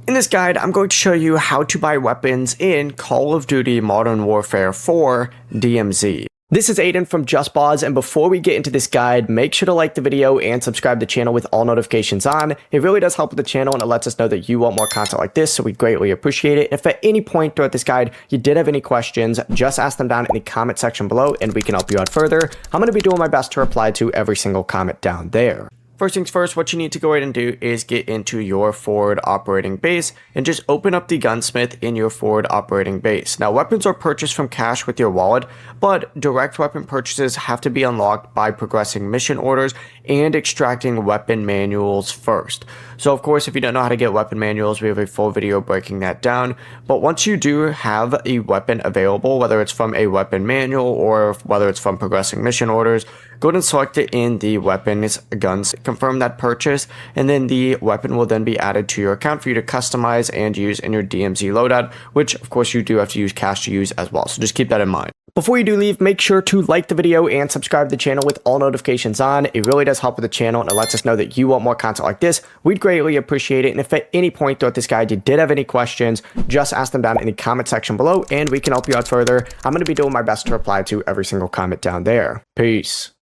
In this guide, I'm going to show you how to buy weapons in Call of Duty Modern Warfare 4 DMZ. This is Aiden from JustBoz, and before we get into this guide, make sure to like the video and subscribe to the channel with all notifications on. It really does help with the channel, and it lets us know that you want more content like this, so we greatly appreciate it. If at any point throughout this guide you did have any questions, just ask them down in the comment section below, and we can help you out further. I'm going to be doing my best to reply to every single comment down there. First things first, what you need to go ahead and do is get into your forward operating base and just open up the gunsmith in your forward operating base. Now, weapons are purchased from cash with your wallet, but direct weapon purchases have to be unlocked by progressing mission orders and extracting weapon manuals first. So of course, if you don't know how to get weapon manuals, we have a full video breaking that down. But once you do have a weapon available, whether it's from a weapon manual or whether it's from progressing mission orders, go ahead and select it in the weapons guns, confirm that purchase, and then the weapon will then be added to your account for you to customize and use in your DMZ loadout, which of course you do have to use cash to use as well. So just keep that in mind. Before you do leave, make sure to like the video and subscribe to the channel with all notifications on. It really does help with the channel, and it lets us know that you want more content like this. We'd greatly appreciate it. And if at any point throughout this guide you did have any questions, just ask them down in the comment section below, and we can help you out further. I'm going to be doing my best to reply to every single comment down there. Peace.